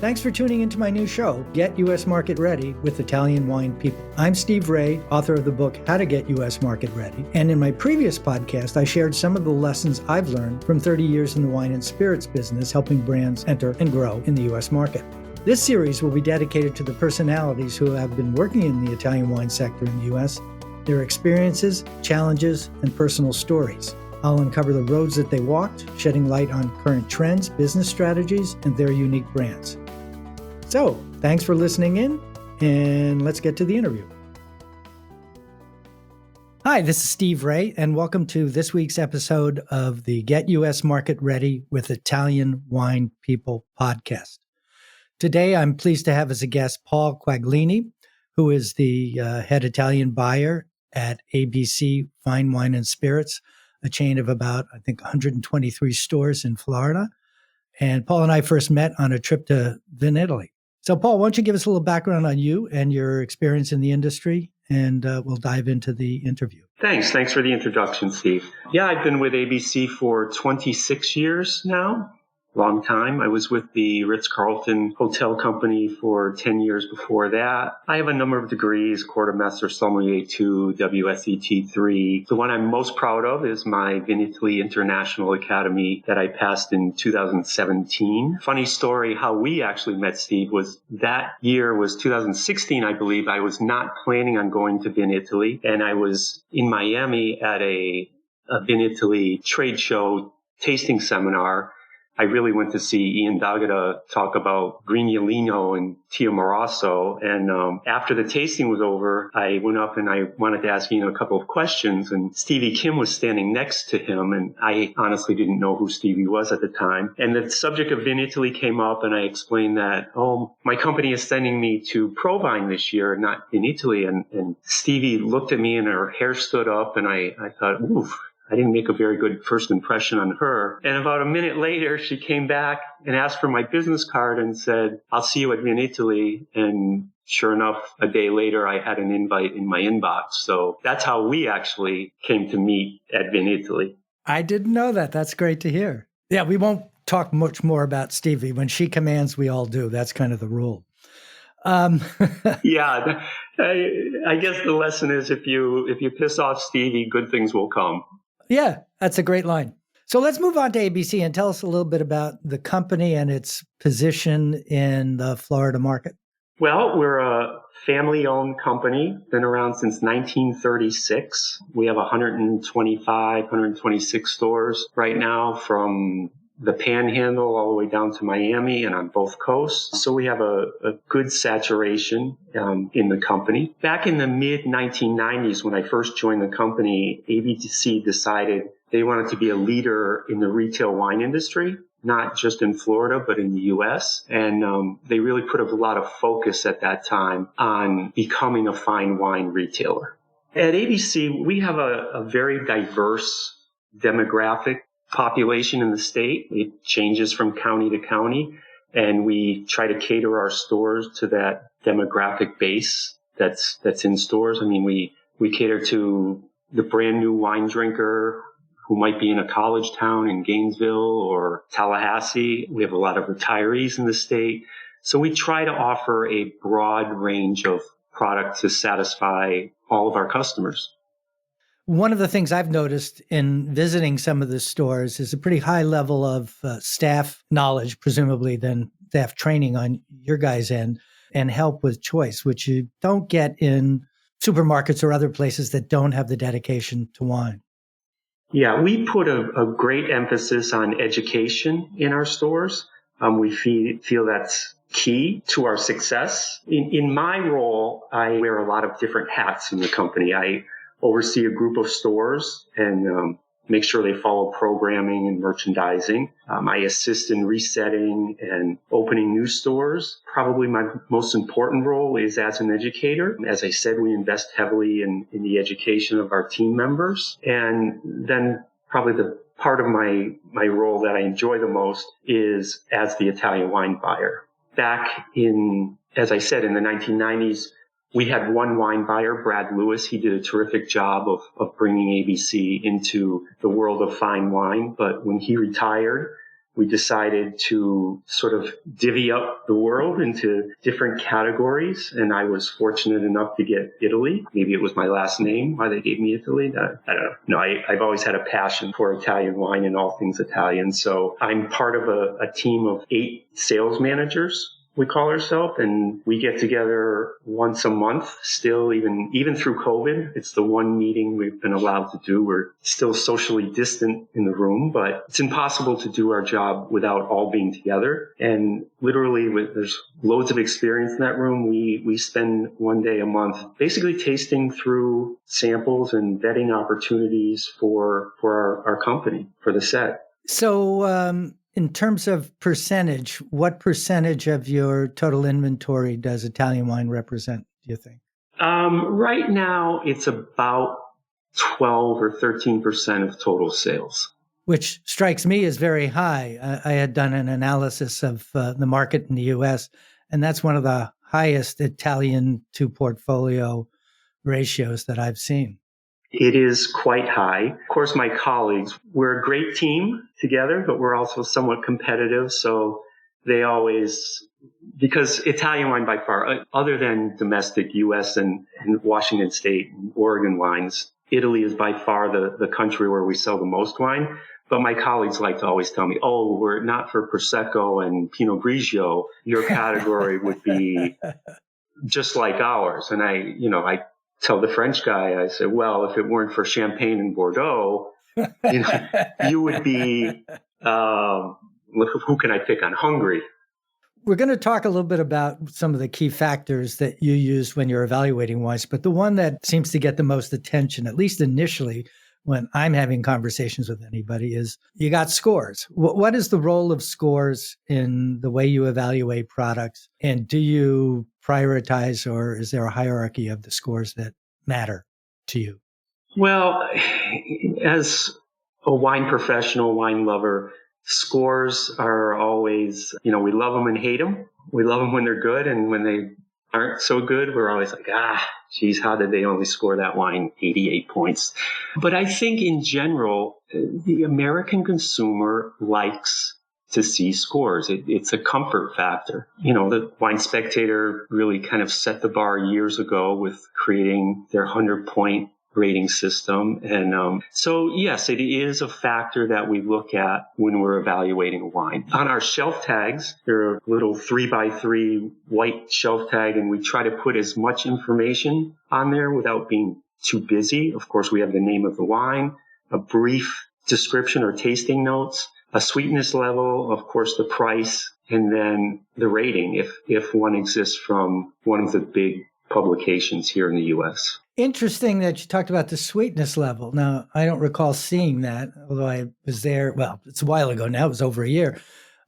Thanks for tuning into my new show, Get U.S. Market Ready with Italian Wine People. I'm Steve Raye, author of the book, How to Get U.S. Market Ready. And in my previous podcast, I shared some of the lessons I've learned from 30 years in the wine and spirits business, helping brands enter and grow in the U.S. market. This series will be dedicated to the personalities who have been working in the Italian wine sector in the U.S., their experiences, challenges, and personal stories. I'll uncover the roads that they walked, shedding light on current trends, business strategies, and their unique brands. So, thanks for listening in, and let's get to the interview. Hi, this is Steve Raye, and welcome to this week's episode of the Get U.S. Market Ready with Italian Wine People podcast. Today, I'm pleased to have as a guest Paul Quaglini, who is the head Italian buyer at ABC Fine Wine and Spirits, a chain of about, 123 stores in Florida. And Paul and I first met on a trip to Italy. So, Paul, why don't you give us a little background on you and your experience in the industry, and we'll dive into the interview. Thanks for the introduction, Steve. Yeah, I've been with ABC for 26 years now. Long time. I was with the Ritz-Carlton Hotel Company for 10 years before that. I have a number of degrees, Quartermaster Sommelier 2, WSET 3. The one I'm most proud of is my Italy International Academy that I passed in 2017. Funny story, how we actually met, Steve, was that year was 2016, I believe. I was not planning on going to Italy, and I was in Miami at a Italy trade show tasting seminar. I really went to see Ian D'Agata talk about Grignolino and Tiamarasso. And after the tasting was over, I went up and I wanted to ask Ian a couple of questions. And Stevie Kim was standing next to him. And I honestly didn't know who Stevie was at the time. And the subject of Italy came up, and I explained that, my company is sending me to Provine this year, not Italy. And Stevie looked at me and her hair stood up. And I thought, oof. I didn't make a very good first impression on her. And about a minute later, she came back and asked for my business card and said, I'll see you at Italy. And sure enough, a day later, I had an invite in my inbox. So that's how we actually came to meet at Italy. I didn't know that. That's great to hear. Yeah, we won't talk much more about Stevie. When she commands, we all do. That's kind of the rule. Yeah, I guess the lesson is if you piss off Stevie, good things will come. Yeah, that's a great line. So let's move on to ABC and tell us a little bit about the company and its position in the Florida market. Well, we're a family-owned company, been around since 1936. We have 126 stores right now, from the Panhandle all the way down to Miami and on both coasts. So we have a good saturation in the company. Back in the mid-1990s, when I first joined the company, ABC decided they wanted to be a leader in the retail wine industry, not just in Florida, but in the U.S. And they really put a lot of focus at that time on becoming a fine wine retailer. At ABC, we have a very diverse demographic population in the state. It changes from county to county, and we try to cater our stores to that demographic base that's in stores. I mean, we cater to the brand new wine drinker who might be in a college town in Gainesville or Tallahassee. We have a lot of retirees in the state. So we try to offer a broad range of products to satisfy all of our customers. One of the things I've noticed in visiting some of the stores is a pretty high level of staff knowledge, presumably then staff training on your guys' end, and help with choice, which you don't get in supermarkets or other places that don't have the dedication to wine. Yeah, we put a great emphasis on education in our stores. We feel that's key to our success. In my role, I wear a lot of different hats in the company. I oversee a group of stores and make sure they follow programming and merchandising. I assist in resetting and opening new stores. Probably my most important role is as an educator. As I said, we invest heavily in the education of our team members. And then probably the part of my role that I enjoy the most is as the Italian wine buyer. Back in, as I said, in the 1990s, we had one wine buyer, Brad Lewis. He did a terrific job of bringing ABC into the world of fine wine. But when he retired, we decided to sort of divvy up the world into different categories. And I was fortunate enough to get Italy. Maybe it was my last name, why they gave me Italy. I don't know. No, I've always had a passion for Italian wine and all things Italian. So I'm part of a team of 8 sales managers, we call ourselves, and we get together once a month still, even through COVID. It's the one meeting we've been allowed to do. We're still socially distant in the room, but it's impossible to do our job without all being together. And literally, there's loads of experience in that room. We spend one day a month basically tasting through samples and vetting opportunities for our company, for the set. So, in terms of percentage, what percentage of your total inventory does Italian wine represent, do you think? Right now, it's about 12 or 13% of total sales. Which strikes me as very high. I had done an analysis of the market in the U.S., and that's one of the highest Italian to portfolio ratios that I've seen. It is quite high. Of course, my colleagues, we're a great team together, but we're also somewhat competitive. So they always, because Italian wine by far, other than domestic U.S. and Washington State and Oregon wines, Italy is by far the country where we sell the most wine. But my colleagues like to always tell me, oh, we're not for Prosecco and Pinot Grigio. Your category would be just like ours. And I tell the French guy, I say, well, if it weren't for Champagne and Bordeaux, you would be, who can I pick on? Hungary. We're going to talk a little bit about some of the key factors that you use when you're evaluating wines, but the one that seems to get the most attention, at least initially, when I'm having conversations with anybody, is you got scores. What is the role of scores in the way you evaluate products? And do you prioritize, or is there a hierarchy of the scores that matter to you? Well, as a wine professional, wine lover, scores are always, we love them and hate them. We love them when they're good, and when they aren't so good, we're always like, geez, how did they only score that wine 88 points? But I think in general, the American consumer likes to see scores. It's a comfort factor. The Wine Spectator really kind of set the bar years ago with creating their 100-point rating system. And so, yes, it is a factor that we look at when we're evaluating a wine. On our shelf tags, they're a little 3x3 white shelf tag, and we try to put as much information on there without being too busy. Of course, we have the name of the wine, a brief description or tasting notes, a sweetness level, of course, the price, and then the rating, if one exists from one of the big publications here in the U.S. Interesting that you talked about the sweetness level. Now, I don't recall seeing that, although I was there. Well, it's a while ago now. It was over a year.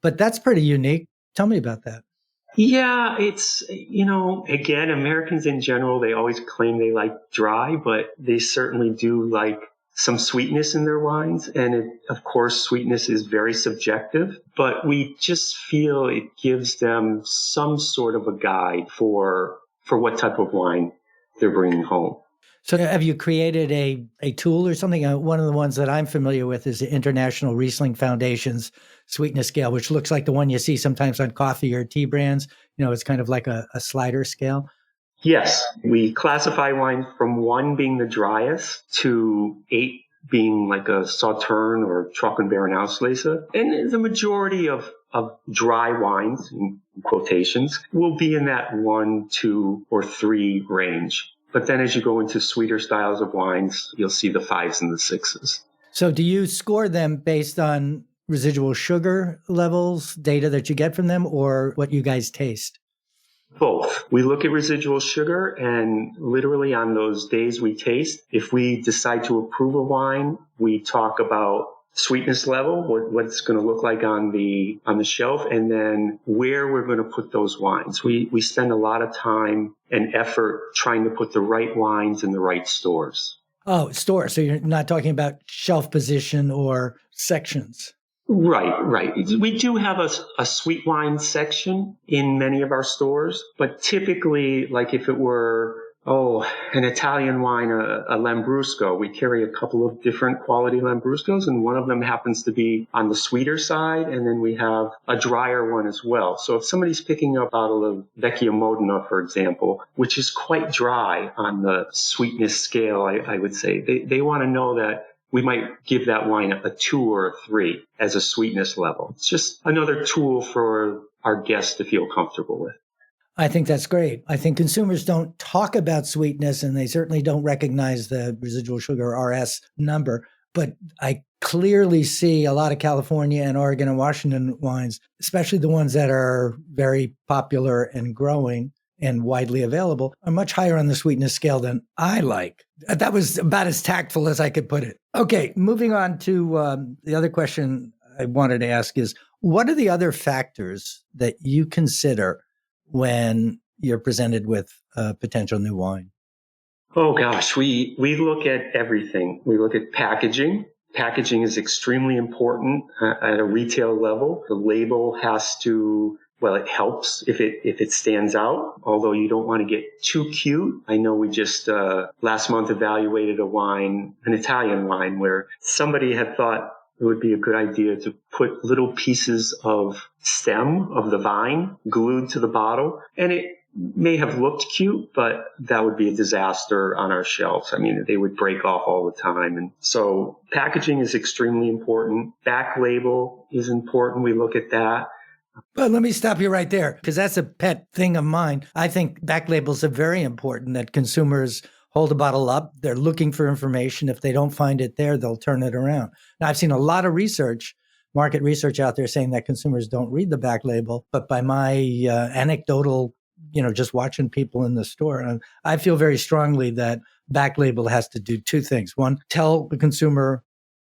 But that's pretty unique. Tell me about that. Yeah, it's, again, Americans in general, they always claim they like dry, but they certainly do like some sweetness in their wines. And of course, sweetness is very subjective, but we just feel it gives them some sort of a guide for what type of wine they're bringing home. So have you created a tool or something? One of the ones that I'm familiar with is the International Riesling Foundation's sweetness scale, which looks like the one you see sometimes on coffee or tea brands. It's kind of like a slider scale. Yes, we classify wine from 1 being the driest to 8 being like a Sauterne or Trockenbeeren Auslese. And the majority of dry wines, in quotations, will be in that 1, 2, or 3 range. But then as you go into sweeter styles of wines, you'll see the 5s and the 6s. So do you score them based on residual sugar levels, data that you get from them, or what you guys taste? Both. We look at residual sugar, and literally on those days we taste, if we decide to approve a wine, we talk about sweetness level, what it's going to look like on the shelf, and then where we're going to put those wines. We spend a lot of time and effort trying to put the right wines in the right stores. Oh, stores. So you're not talking about shelf position or sections. Right. We do have a sweet wine section in many of our stores, but typically, like if it were Oh, an Italian wine, a Lambrusco. We carry a couple of different quality Lambruscos, and one of them happens to be on the sweeter side, and then we have a drier one as well. So if somebody's picking up a bottle of Vecchia Modena, for example, which is quite dry on the sweetness scale, I would say, they want to know that we might give that wine a 2 or a 3 as a sweetness level. It's just another tool for our guests to feel comfortable with. I think that's great. I think consumers don't talk about sweetness and they certainly don't recognize the residual sugar RS number. But I clearly see a lot of California and Oregon and Washington wines, especially the ones that are very popular and growing and widely available, are much higher on the sweetness scale than I like. That was about as tactful as I could put it. Okay, moving on to the other question I wanted to ask is, what are the other factors that you consider when you're presented with a potential new wine? Oh gosh, we look at everything. We look at packaging. Packaging is extremely important at a retail level. The label has to, well, it helps if it stands out, although you don't want to get too cute. I know we just last month evaluated a wine, an Italian wine, where somebody had thought it would be a good idea to put little pieces of stem of the vine glued to the bottle. And it may have looked cute, but that would be a disaster on our shelves. I mean, they would break off all the time. And so packaging is extremely important. Back label is important. We look at that. But let me stop you right there, because that's a pet thing of mine. I think back labels are very important, that consumers hold a bottle up. They're looking for information. If they don't find it there, they'll turn it around. Now, I've seen a lot of research, market research out there saying that consumers don't read the back label. But by my anecdotal, just watching people in the store, I feel very strongly that back label has to do two things. One, tell the consumer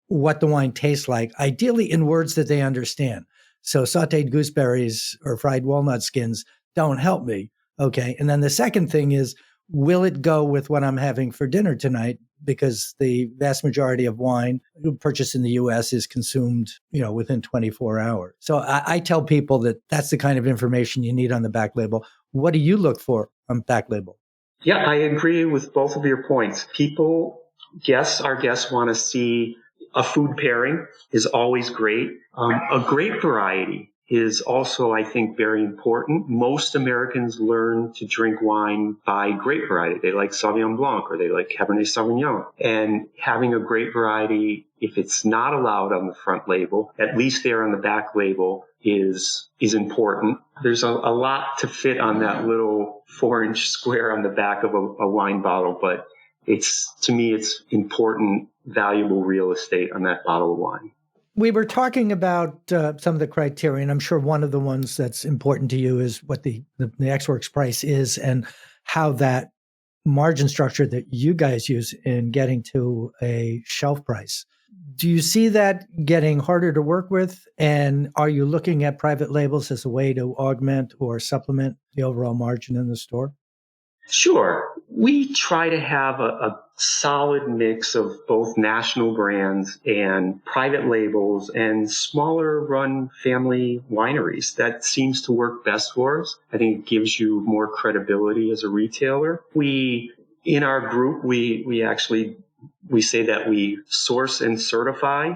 what the wine tastes like, ideally in words that they understand. So sauteed gooseberries or fried walnut skins don't help me. Okay. And then the second thing is, will it go with what I'm having for dinner tonight? Because the vast majority of wine purchased in the U.S. is consumed, within 24 hours. So I tell people that that's the kind of information you need on the back label. What do you look for on back label? Yeah, I agree with both of your points. Our guests want to see a food pairing is always great. A grape variety is also, I think, very important. Most Americans learn to drink wine by grape variety. They like Sauvignon Blanc or they like Cabernet Sauvignon. And having a grape variety, if it's not allowed on the front label, at least there on the back label is important. There's a lot to fit on that little 4-inch square on the back of a wine bottle, but to me, it's important, valuable real estate on that bottle of wine. We were talking about some of the criteria, and I'm sure one of the ones that's important to you is what the ex-works price is and how that margin structure that you guys use in getting to a shelf price. Do you see that getting harder to work with? And are you looking at private labels as a way to augment or supplement the overall margin in the store? Sure. We try to have a solid mix of both national brands and private labels and smaller run family wineries. That seems to work best for us. I think it gives you more credibility as a retailer. In our group, we say that we source and certify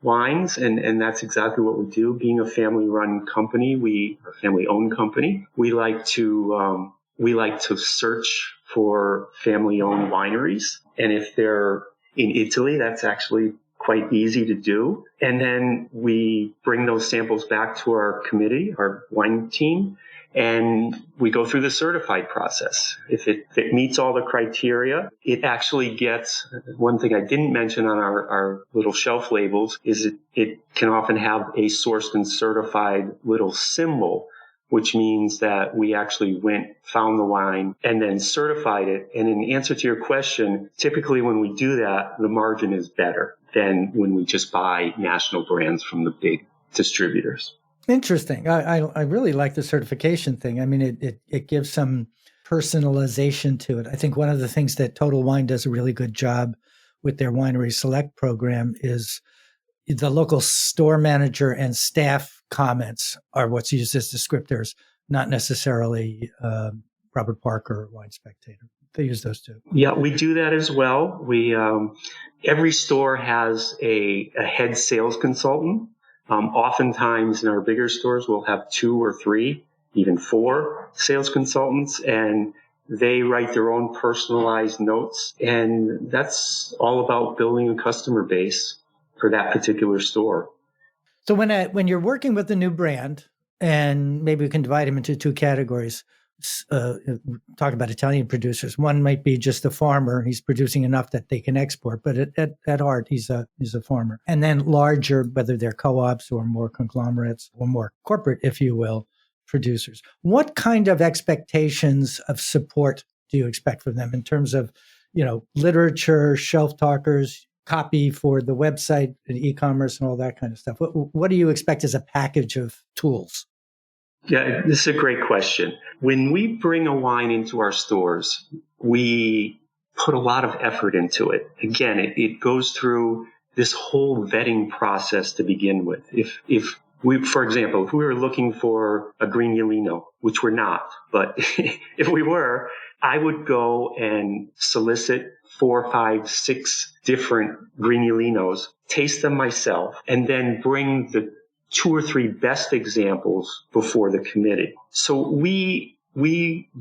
wines, and that's exactly what we do. Being a family-run company, a family-owned company, we like to search for family-owned wineries. And if they're in Italy, that's actually quite easy to do. And then we bring those samples back to our committee, our wine team, and we go through the certified process. If it meets all the criteria, it actually gets, one thing I didn't mention on our little shelf labels is it can often have a sourced and certified little symbol, which means that we actually found the wine, and then certified it. And in answer to your question, typically when we do that, the margin is better than when we just buy national brands from the big distributors. Interesting. I really like the certification thing. I mean, it gives some personalization to it. I think one of the things that Total Wine does a really good job with their Winery Select program is the local store manager and staff comments are what's used as descriptors, not necessarily Robert Parker or Wine Spectator. they use those too. Yeah, we do that as well. Every store has a head sales consultant. Oftentimes in our bigger stores, we'll have 2 or 3, even 4 sales consultants, and they write their own personalized notes. And that's all about building a customer base for that particular store. So when you're working with a new brand, and maybe we can divide them into 2 categories, talk about Italian producers. One might be just a farmer. He's producing enough that they can export, but at heart, he's a farmer. And then larger, whether they're co-ops or more conglomerates or more corporate, if you will, producers. What kind of expectations of support do you expect from them in terms of, literature, shelf talkers, copy for the website and e-commerce and all that kind of stuff? What do you expect as a package of tools? Yeah, this is a great question. When we bring a wine into our stores, we put a lot of effort into it. Again, it goes through this whole vetting process to begin with. If we, for example, if we were looking for a Grignolino, which we're not, but if we were, I would go and solicit 4, 5, 6 different Grignolinos, taste them myself, and then bring the 2 or 3 best examples before the committee. So we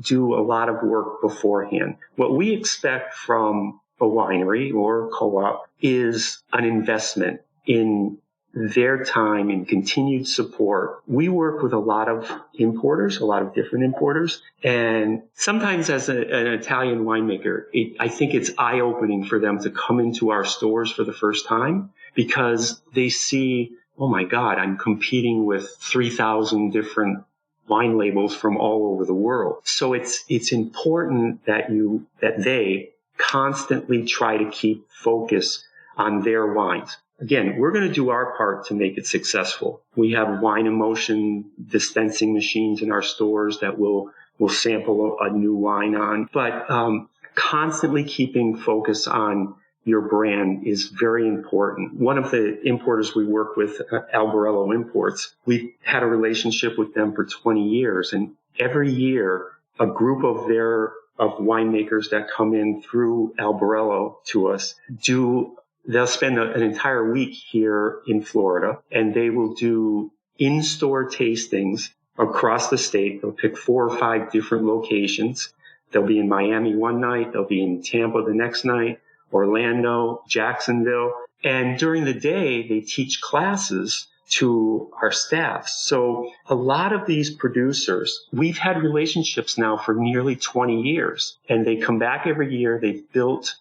do a lot of work beforehand. What we expect from a winery or co-op is an investment in their time and continued support. We work with a lot of importers, a lot of different importers. And sometimes as an Italian winemaker, I think it's eye-opening for them to come into our stores for the first time because they see, oh my God, I'm competing with 3,000 different wine labels from all over the world. So it's important that they constantly try to keep focus on their wines. Again, we're going to do our part to make it successful. We have wine emotion dispensing machines in our stores that we'll sample a new wine on. But constantly keeping focus on your brand is very important. One of the importers we work with, Albarello Imports, we've had a relationship with them for 20 years. And every year, a group of winemakers that come in through Albarello to us they'll spend an entire week here in Florida, and they will do in-store tastings across the state. They'll pick 4 or 5 different locations. They'll be in Miami one night. They'll be in Tampa the next night, Orlando, Jacksonville. And during the day, they teach classes to our staff. So a lot of these producers, we've had relationships now for nearly 20 years, and they come back every year. They've built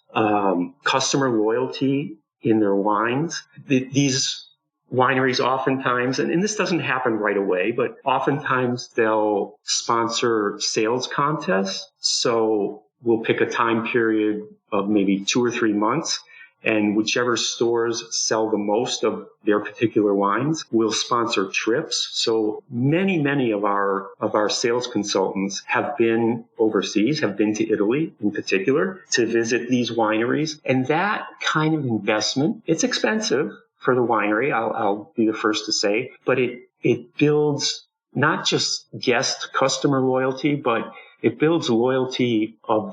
customer loyalty in their wines. These wineries oftentimes, and this doesn't happen right away, but oftentimes they'll sponsor sales contests. So we'll pick a time period of maybe 2 or 3 months, and whichever stores sell the most of their particular wines will sponsor trips. So many of our sales consultants have been overseas, have been to Italy in particular to visit these wineries. And that kind of investment, it's expensive for the winery, I'll be the first to say, but it builds not just guest customer loyalty, but it builds loyalty of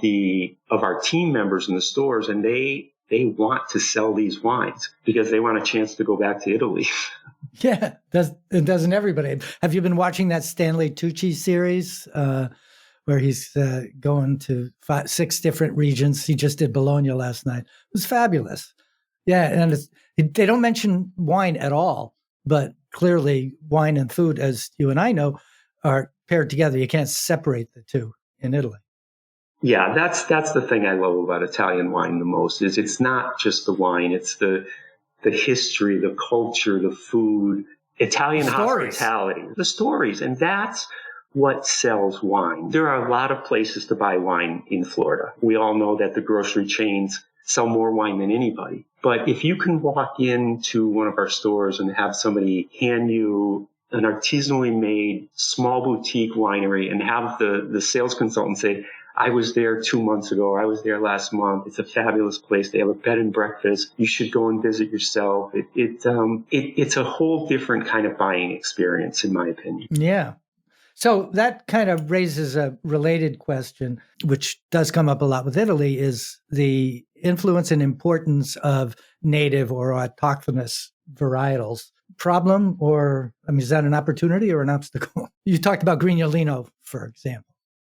our team members in the stores, and they want to sell these wines because they want a chance to go back to Italy. Yeah, doesn't everybody? Have you been watching that Stanley Tucci series where he's going to 6 different regions? He just did Bologna last night. It was fabulous. Yeah, and they don't mention wine at all, but clearly wine and food, as you and I know, are paired together. You can't separate the two in Italy. Yeah, that's the thing I love about Italian wine the most is it's not just the wine, it's the history, the culture, the food, Italian hospitality, the stories, and that's what sells wine. There are a lot of places to buy wine in Florida. We all know that the grocery chains sell more wine than anybody. But if you can walk into one of our stores and have somebody hand you an artisanally made small boutique winery and have the sales consultant say, I was there 2 months ago, or I was there last month. It's a fabulous place. They have a bed and breakfast. You should go and visit yourself. It's a whole different kind of buying experience, in my opinion. Yeah. So that kind of raises a related question, which does come up a lot with Italy, is the influence and importance of native or autochthonous varietals. Problem, or I mean, is that an opportunity or an obstacle? You talked about Grignolino, for example.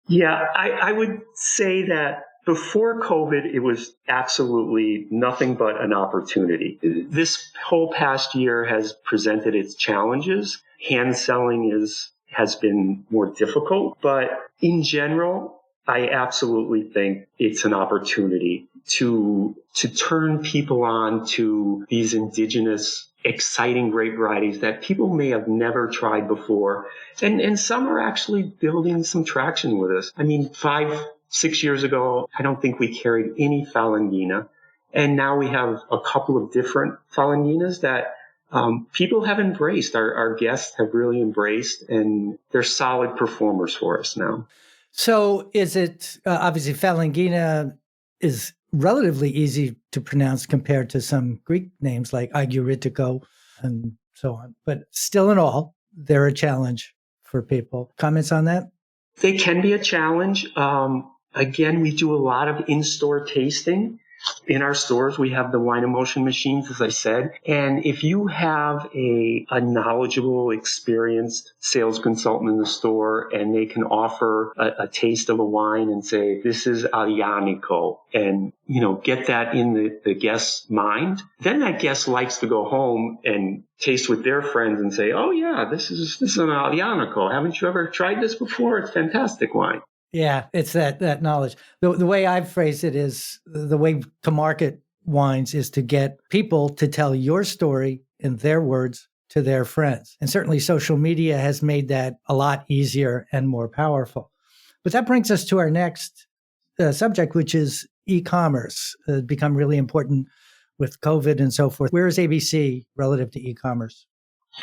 Yeah, I would say that before COVID, it was absolutely nothing but an opportunity. This whole past year has presented its challenges. Hand selling has been more difficult, but in general, I absolutely think it's an opportunity to turn people on to these indigenous, exciting grape varieties that people may have never tried before. And some are actually building some traction with us. I mean, 5-6 years ago, I don't think we carried any Falangina. And now we have a couple of different Falanginas that people have embraced. Our guests have really embraced, and they're solid performers for us now. So is it, obviously Falangina is relatively easy to pronounce compared to some Greek names like Aguritico and so on, but still in all, they're a challenge for people. Comments on that? They can be a challenge. Again, we do a lot of in-store tasting. In our stores, we have the wine emotion machines, as I said. And if you have a knowledgeable, experienced sales consultant in the store and they can offer a taste of a wine and say, this is Aglianico, and, get that in the guest's mind, then that guest likes to go home and taste with their friends and say, oh yeah, this is an Aglianico. Haven't you ever tried this before? It's fantastic wine. Yeah, it's that knowledge. The way I've phrased it is the way to market wines is to get people to tell your story in their words to their friends. And certainly social media has made that a lot easier and more powerful. But that brings us to our next subject, which is e-commerce, become really important with COVID and so forth. Where is ABC relative to e-commerce?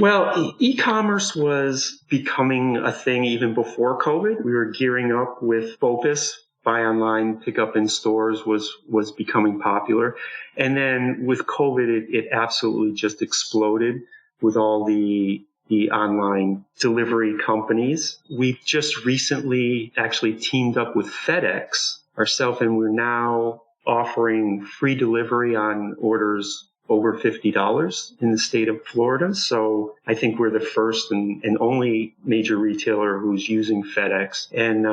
Well, e-commerce was becoming a thing even before COVID. We were gearing up with BOPIS, buy online, pick up in stores was becoming popular. And then with COVID, it absolutely just exploded with all the online delivery companies. We've just recently actually teamed up with FedEx ourselves, and we're now offering free delivery on orders over $50 in the state of Florida. So I think we're the first and only major retailer who's using FedEx. And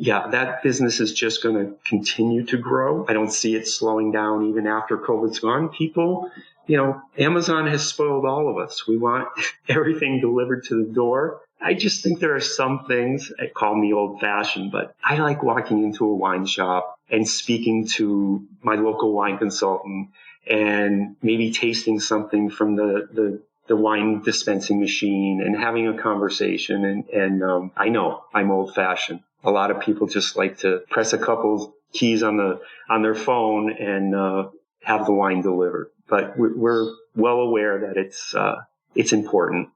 that business is just going to continue to grow. I don't see it slowing down even after COVID's gone. People, Amazon has spoiled all of us. We want everything delivered to the door. I just think there are some things that call me old-fashioned, but I like walking into a wine shop and speaking to my local wine consultant and maybe tasting something from the wine dispensing machine and having a conversation. And I know I'm old fashioned. A lot of people just like to press a couple keys on their phone and have the wine delivered. But we're well aware that it's important.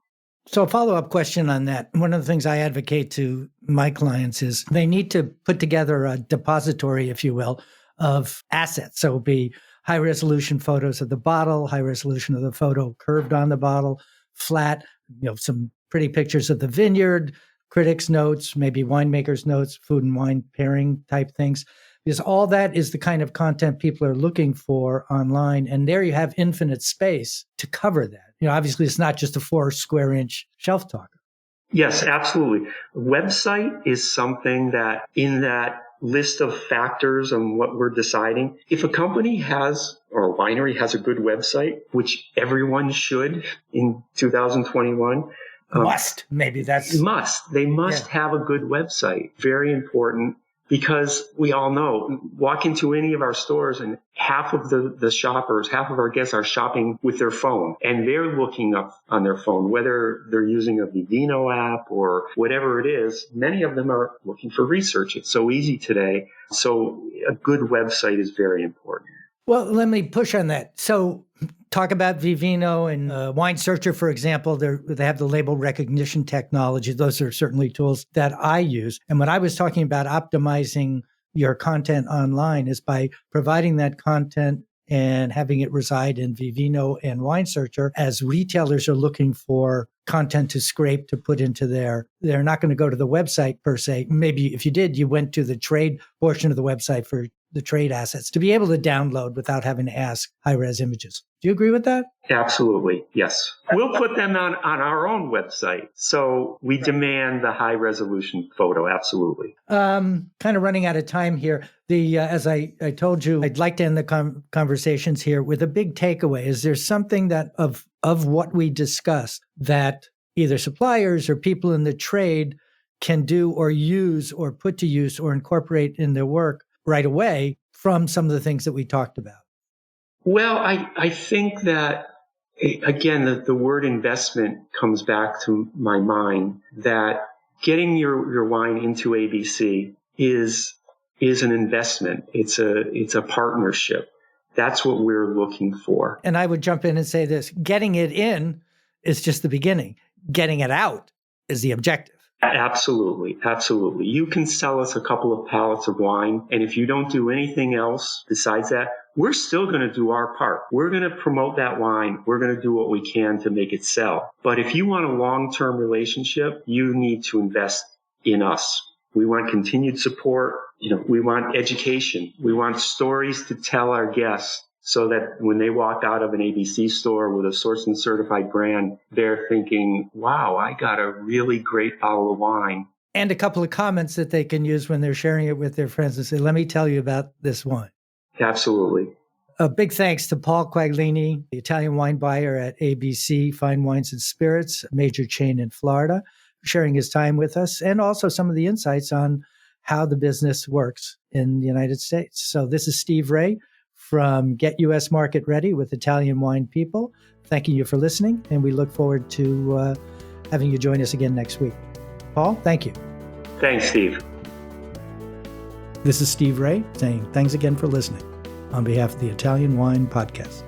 So a follow-up question on that. One of the things I advocate to my clients is they need to put together a depository, if you will, of assets. So it would be high-resolution photos of the bottle, high-resolution of the photo curved on the bottle, flat, some pretty pictures of the vineyard, critics' notes, maybe winemakers' notes, food and wine pairing type things. Because all that is the kind of content people are looking for online. And there you have infinite space to cover that. Obviously, it's not just a 4 square inch shelf talker. Yes, absolutely. Website is something that in that list of factors on what we're deciding, if a company has or a winery has a good website, which everyone should in 2021, they must have a good website. Very important. Because we all know, walk into any of our stores and half of the shoppers, half of our guests are shopping with their phone and they're looking up on their phone, whether they're using a Vivino app or whatever it is. Many of them are looking for research. It's so easy today. So a good website is very important. Well, let me push on that. So talk about Vivino and Wine Searcher, for example. They have the label recognition technology. Those are certainly tools that I use. And when I was talking about optimizing your content online is by providing that content and having it reside in Vivino and Wine Searcher as retailers are looking for content to scrape to put into they're not going to go to the website per se. Maybe if you did, you went to the trade portion of the website for the trade assets to be able to download without having to ask high-res images. Do you agree with that? Absolutely, yes. We'll put them on our own website. So we demand the high-resolution photo, absolutely. Kind of running out of time here. As I told you, I'd like to end the conversations here with a big takeaway. Is there something that of what we discussed that either suppliers or people in the trade can do or use or put to use or incorporate in their work right away from some of the things that we talked about? Well, I think that, again, the word investment comes back to my mind, that getting your wine into ABC is an investment. It's a partnership. That's what we're looking for. And I would jump in and say this: getting it in is just the beginning. Getting it out is the objective. Absolutely. Absolutely. You can sell us a couple of pallets of wine, and if you don't do anything else besides that, we're still going to do our part. We're going to promote that wine. We're going to do what we can to make it sell. But if you want a long-term relationship, you need to invest in us. We want continued support. We want education. We want stories to tell our guests, so that when they walk out of an ABC store with a sourced and certified brand, they're thinking, wow, I got a really great bottle of wine. And a couple of comments that they can use when they're sharing it with their friends and say, let me tell you about this wine. Absolutely. A big thanks to Paul Quaglini, the Italian wine buyer at ABC Fine Wines and Spirits, a major chain in Florida, for sharing his time with us and also some of the insights on how the business works in the United States. So this is Steve Raye from Get U.S. Market Ready with Italian Wine People. Thanking you for listening, and we look forward to having you join us again next week. Paul, thank you. Thanks, Steve. This is Steve Raye saying thanks again for listening on behalf of the Italian Wine Podcast.